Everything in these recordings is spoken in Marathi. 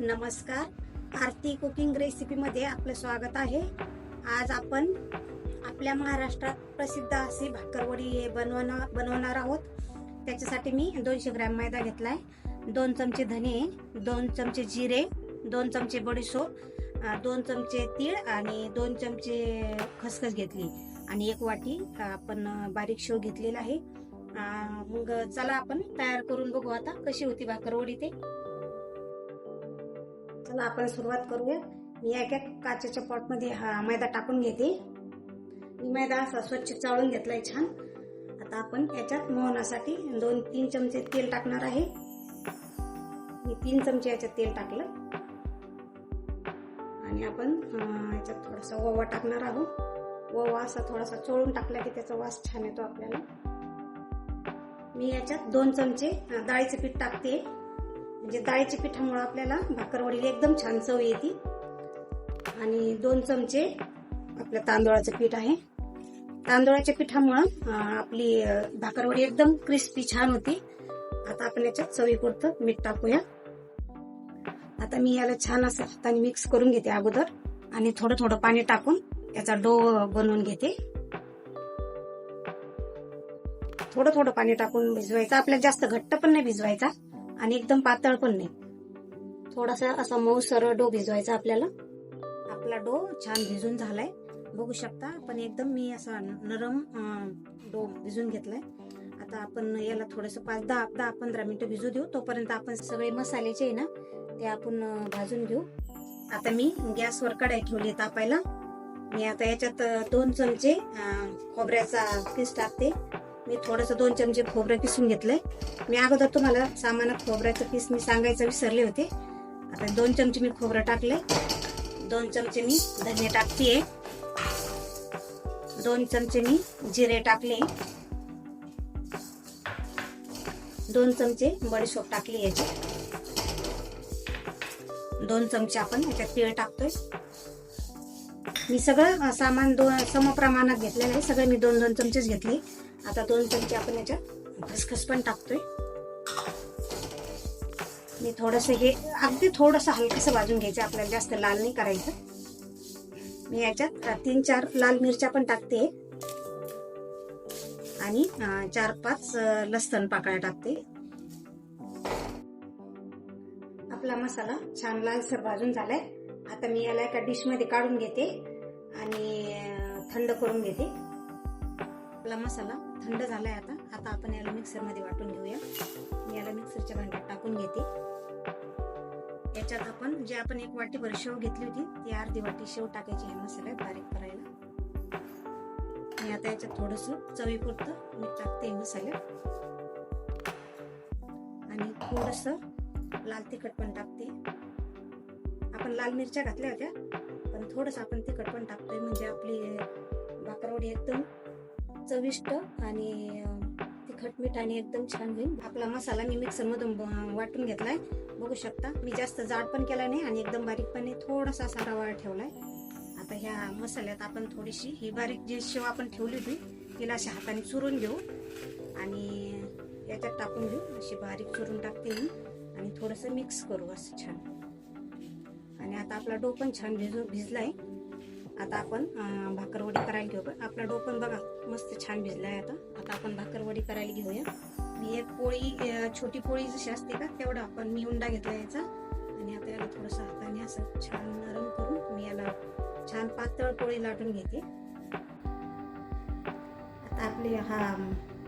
नमस्कार, आरती कुकिंग रेसिपीमध्ये आपलं स्वागत आहे। आज आपण आपल्या महाराष्ट्रात प्रसिद्ध अशी भाकरवडी बनवणार आहोत। त्याच्यासाठी मी 200 ग्रॅम मैदा घेतलाय, 2 चमचे धने, 2 चमचे जिरे, 2 चमचे बडीशोप, 2 चमचे तीळ आणि 2 चमचे खसखस घेतली आणि 1 वाटी आपण बारीक शेव घेतलेला आहे। मग चला आपण तयार करून बघू आता कशी होती भाकरवडी ते। चला आपण सुरुवात करूया। मी एका काचेच्या पॉटमध्ये हा मैदा टाकून घेते। मी मैदा असा स्वच्छ चाळून घेतलाय छान। आता आपण याच्यात मोहनासाठी 2-3 चमचे तेल टाकणार आहे। मी 3 चमचे याच्यात तेल टाकलं आणि आपण याच्यात थोडासा ओवा टाकणार आहोत। ओवा असा थोडासा चोळून टाकला की त्याचा वास छान येतो आपल्याला। मी याच्यात 2 चमचे डाळीचे पीठ टाकते, म्हणजे डाळीच्या पिठामुळे आपल्याला भाकरवडीला एकदम छान चव येते। आणि 2 चमचे आपलं तांदूळाचं पीठ आहे। तांदूळाच्या पिठामुळे आपली भाकरवडी एकदम क्रिस्पी छान होती। आता आपण याच्यात चवीपुरतं मीठ टाकूया। आता मी याला छान असं हाताने मिक्स करून घेते अगोदर आणि थोडं थोडं पाणी टाकून याचा डो बनवून घेते। थोडं थोडं पाणी टाकून भिजवायचं, आपल्याला जास्त घट्ट पण नाही भिजवायचा आणि एकदम पातळ पण नाही, थोडासा असा मऊसर डो भिजवायचा आपल्याला। आपला डो छान भिजून झालाय, बघू शकता आपण, एकदम मी असा नरम डो भिजून घेतलाय। आता आपण याला थोडस 5-10-15 मिनिटं भिजू देऊ। तोपर्यंत आपण सगळे मसाल्याचे आहे ना ते आपण भाजून घेऊ। आता मी गॅसवर कढई ठेवली तापायला। मी आता याच्यात 2 चमचे खोबऱ्याचा किस टाकते। मी थोडस 2 चमचे खोबरं किसून घेतलंय। मी अगोदर तुम्हाला सामानात खोबऱ्याचं पीस मी सांगायचं विसरले होते। आता 2 चमचे मी खोबरं टाकले, 2 चमचे मी धने टाकते, 2 चमचे मी जिरे टाकले, 2 चमचे बडीशोप टाकली याच्यात, 2 चमचे आपण याच्यात तीळ टाकतोय। मी सगळं सामान सम प्रमाणात घेतलेलं आहे, सगळे मी 2-2 चमचेच घेतले। आता 2 चमचे आपण याच्यात खसखस पण टाकतोय। मी थोडस हे अगदी थोडस हलकस भाजून घ्यायचं, आपल्याला जास्त लाल नाही करायचं। मी याच्यात 3-4 लाल मिरच्या पण टाकते आणि 4-5 लसण पाकळ्या टाकते। आपला मसाला छान लालसर भाजून झालाय। आता मी याला एका डिश मध्ये काढून घेते आणि थंड करून घेते। आपला मसाला थंड झालाय। आता आपण याला मिक्सर मध्ये वाटून घेऊया। मी याला मिक्सरच्या भांड्यात टाकून घेते। याच्यात आपण जे आपण 1 वाटीभर शेव घेतली होती ती अर्धी वाटी शेव टाकायची ह्या मसाल्यात बारीक करायला। मी आता याच्यात थोडस चवीपुरतं मीठ टाकते मसाल्यात आणि थोडस लाल तिखट पण टाकते। आपण लाल मिरच्या घातल्या होत्या पण थोडस आपण तिखट पण टाकतोय, म्हणजे आपली भाकरवडी एकदम चविष्ट आणि तिखट मिठाने एकदम छान होईल। आपला मसाला मी मिक्सर मधून वाटून घेतलाय, बघू शकता। मी जास्त जाड पण केला नाही आणि एकदम बारीक पण नाही, थोडासा असा रवाळ ठेवलाय। आता ह्या मसाल्यात आपण थोडीशी ही बारीक जी शेव आपण ठेवली होती तिला अशा हाताने चुरून घेऊ आणि याच्यात टाकून घेऊ। अशी बारीक चुरून टाकते मी आणि थोडस मिक्स करू असं छान। आणि आता आपला डो पण छान भिजलाय। आता आपण भाकरवडी करायला घेऊ। आपला डो पण बघा मस्त छान भिजलाय। आता आपण भाकरवडी करायला घेऊया। मी एक पोळी, छोटी पोळी जशी असते का तेवढा आपण मी उंडा घेतला याचा आणि आता याला थोडस हाताने असं छान नरम करून मी याला छान पातळ पोळी लाटून घेते। आता आपली हा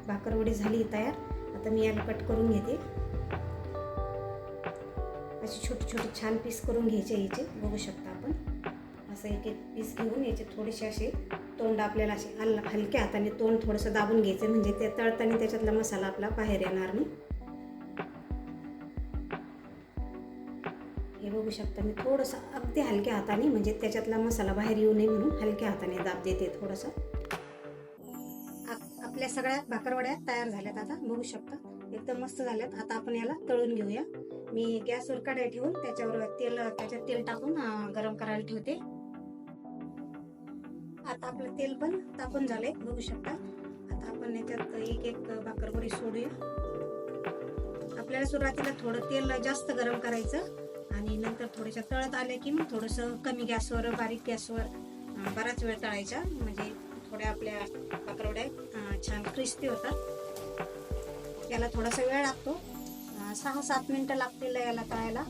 भाकरवडी झाली तयार। आता मी याला कट करून घेते। अशी छोटी छोटी छान पीस करून घ्यायचे याचे, बघू शकता आपण। असं एक पीस घेऊन याचे थोडेसे असे तोंड आपल्याला असे हलक्या हाताने तोंड थोडंसं दाबून घ्यायचं, म्हणजे ते तळताना त्याच्यातला मसाला आपला बाहेर येणार नाही। हे बघू शकता मी थोडंसं अगदी हलक्या हाताने, म्हणजे त्याच्यातला मसाला बाहेर येऊ नये म्हणून हलक्या हाताने दाब देते थोडंसं। आपल्या सगळ्या भाकरवड्या तयार झाल्यात। आता बघू शकता एकदम मस्त झाल्यात। आता आपण याला तळून घेऊया। मी गॅसवर कढई ठेवून त्याच्यात तेल टाकून गरम करायला ठेवते। आता आपलं तेल पण तापून झालंय, बघू शकता। आता आपण याच्यात एक भाकरवडी सोडूया। आपल्याला सुरुवातीला थोडं तेल जास्त गरम करायचं आणि आणि नंतर थोड्याशा तळत आल्या की मग थोडंसं कमी गॅसवर बारीक गॅसवर बराच वेळ तळायच्या, म्हणजे थोड्या आपल्या बाकरवड्या छान क्रिस्पी होतात. याला थोडासा वेळ लागतो, 6-7 मिनिटं लागतील याला तळायला.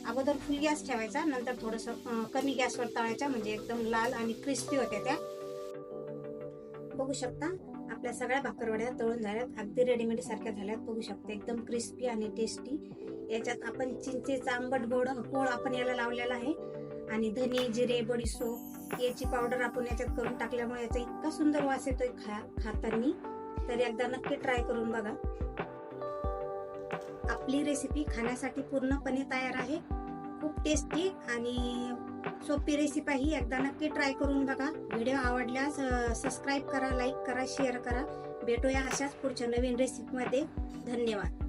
अगोदर फुल गॅस ठेवायचा, नंतर थोडंसं कमी गॅसवर तळायच्या, म्हणजे एकदम लाल आणि क्रिस्पी होत्या त्या. बघू शकता आपल्या सगळ्या भाकरवड्या तळून झाल्यात, अगदी रेडीमेड सारख्या झाल्यात. बघू शकता एकदम क्रिस्पी आणि टेस्टी. याच्यात आपण चिंचेचा आंबट गोड कोळ आपण याला लावलेला आहे, आणि धने, जिरे, बडीशोप याची पावडर आपण याच्यात करून टाकल्यामुळे याचा इतका सुंदर वास येतोय खाताना. तर एकदा नक्की ट्राय करून बघा. आपली रेसिपी खाण्यासाठी पूर्णपणे तयार आहे. खूप टेस्टी आणि सोपी रेसिपी ही एकदा नक्की ट्राय करून बघा. व्हिडिओ आवडल्यास सबस्क्राईब करा, लाईक करा, शेअर करा. भेटूया अशाच पुढच्या नवीन रेसिपीमध्ये. धन्यवाद.